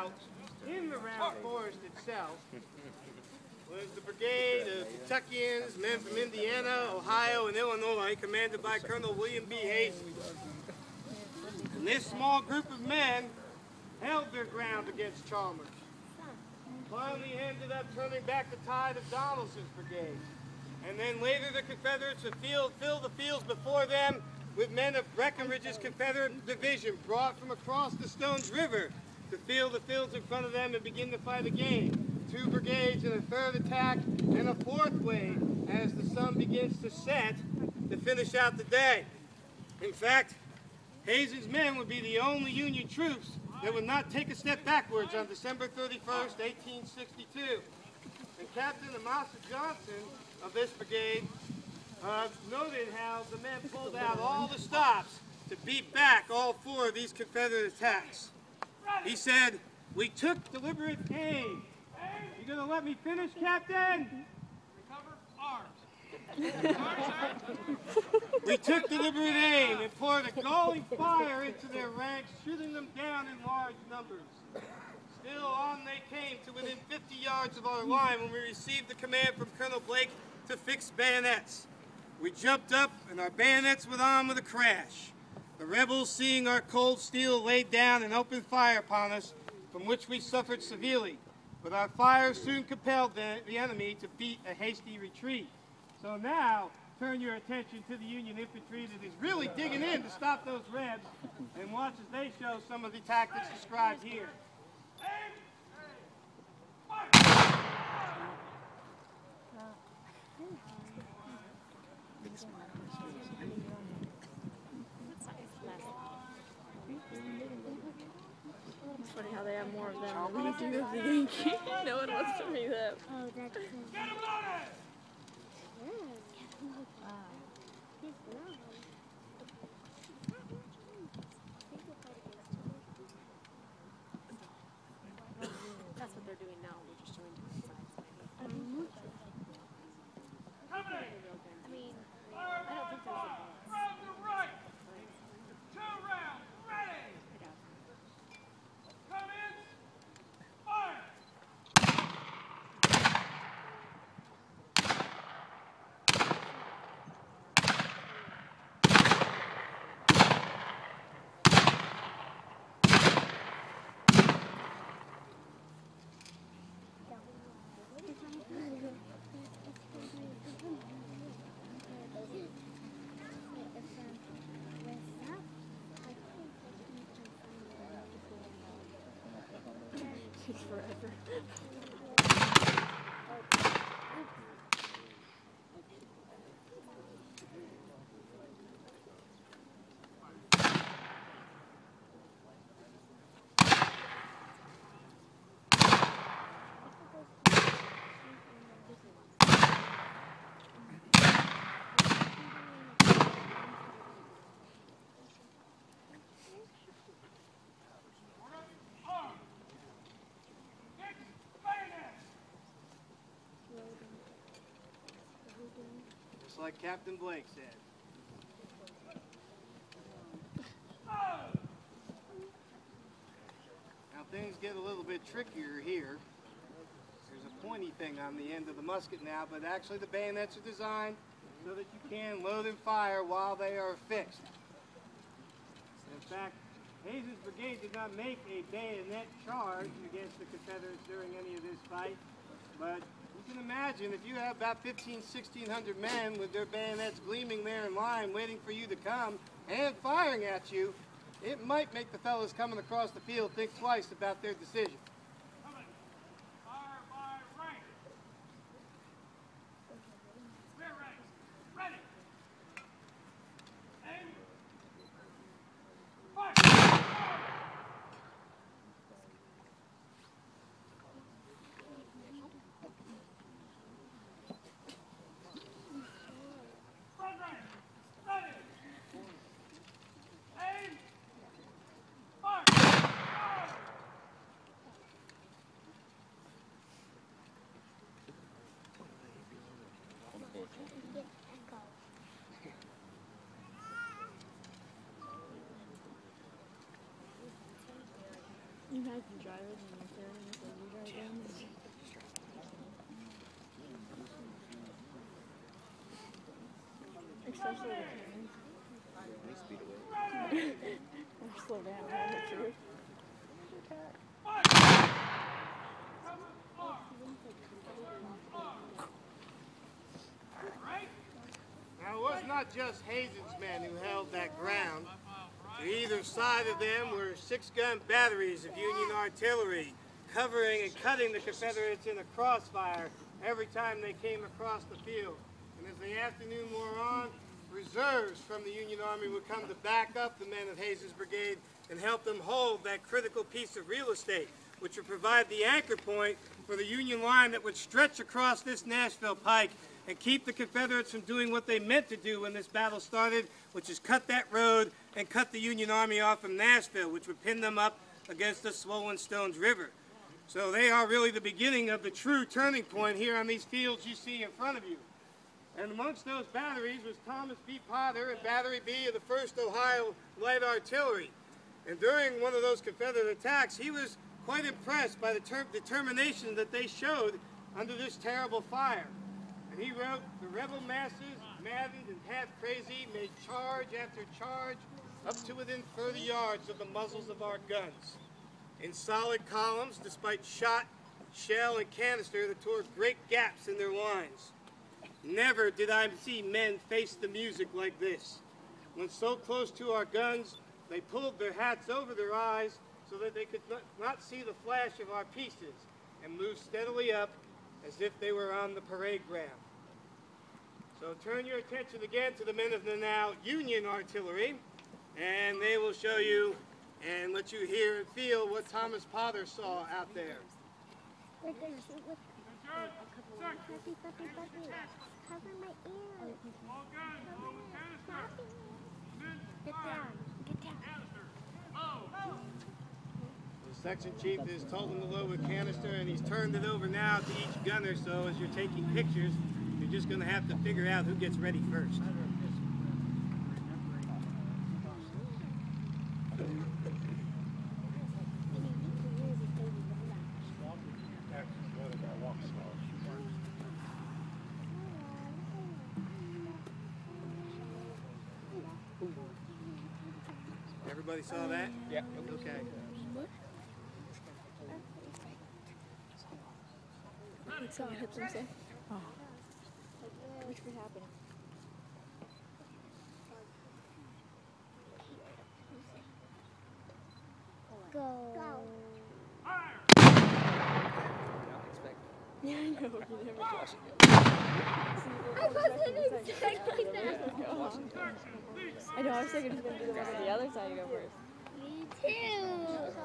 out in the Round Forest itself was the brigade of Kentuckians, men from Indiana, Ohio, and Illinois, commanded by Colonel William B. Hastings. And this small group of men held their ground against Chalmers. Finally ended up turning back the tide of Donaldson's brigade. And then later the Confederates would fill the fields before them with men of Breckinridge's Confederate division brought from across the Stones River to fill the fields in front of them and begin to fight again. 2 brigades and a 3rd attack and a 4th wave as the sun begins to set to finish out the day. In fact, Hazen's men would be the only Union troops that would not take a step backwards on December 31st, 1862. And Captain Amasa Johnson of this brigade noted how the men pulled out all the stops to beat back all 4 of these Confederate attacks. He said, "We took deliberate aim." You gonna let me finish, Captain? Recover arms. We took deliberate aim and poured a galling fire into their ranks, shooting them down in large numbers. Still on they came to within 50 yards of our line when we received the command from Colonel Blake to fix bayonets. We jumped up and our bayonets went on with a crash. The rebels, seeing our cold steel, laid down and opened fire upon us, from which we suffered severely. But our fire soon compelled the enemy to beat a hasty retreat. So now, turn your attention to the Union infantry that is really digging in to stop those Rebs, and watch as they show some of the tactics described here. It's funny how they have more of them than they do of the Yankee. No one wants to read that. Oh, that's cool. Get him loaded! That's what they're doing now. We're just showing different sides. Coming in! I mean, Fire I don't think there's a from the right! 2 rounds, ready! Come in! Fire! It's forever. Just like Captain Blake said. Now things get a little bit trickier here. There's a pointy thing on the end of the musket now, but actually the bayonets are designed so that you can load and fire while they are fixed. In fact, Hazen's brigade did not make a bayonet charge against the Confederates during any of this fight, but you can imagine if you have about 1,600 men with their bayonets gleaming there in line waiting for you to come and firing at you, it might make the fellows coming across the field think twice about their decision. Coming! Fire by rank! Rear ranks, ready! Aim! Fire! Front rank, ready! Aim! Fire! You imagine driving and you're turning so you drive down there. Especially the turns. Or slow down, that's true. Now, it was not just Hazen's men who held that ground. To either side of them were 6-gun batteries of Union artillery, covering and cutting the Confederates in a crossfire every time they came across the field. And as the afternoon wore on, reserves from the Union Army would come to back up the men of Hazen's brigade and help them hold that critical piece of real estate, which would provide the anchor point for the Union line that would stretch across this Nashville pike and keep the Confederates from doing what they meant to do when this battle started, which is cut that road and cut the Union Army off from Nashville, which would pin them up against the swollen Stones River. So they are really the beginning of the true turning point here on these fields you see in front of you. And amongst those batteries was Thomas B. Potter and Battery B of the 1st Ohio Light Artillery. And during one of those Confederate attacks, he was quite impressed by the determination that they showed under this terrible fire. And he wrote, "The rebel masses, maddened and half crazy, made charge after charge up to within 30 yards of the muzzles of our guns. In solid columns, despite shot, shell, and canister that tore great gaps in their lines. Never did I see men face the music like this. When so close to our guns, they pulled their hats over their eyes so that they could not see the flash of our pieces and moved steadily up as if they were on the parade ground." So turn your attention again to the men of the now Union Artillery, and they will show you and let you hear and feel what Thomas Potter saw out there. Cover my ears. All guns, load with canister. Men, Get down. Get down. canister. Load. The section chief has told them to load with canister, and he's turned it over now to each gunner, so as you're taking pictures, you're just going to have to figure out who gets ready first. Everybody saw that? Yeah. Okay. I saw hips and stuff. Oh. Which would happen? Go. Yeah, I know. You never touch it. I wasn't expecting that. I know. I was thinking he's going to do the other side. You go first. Me too.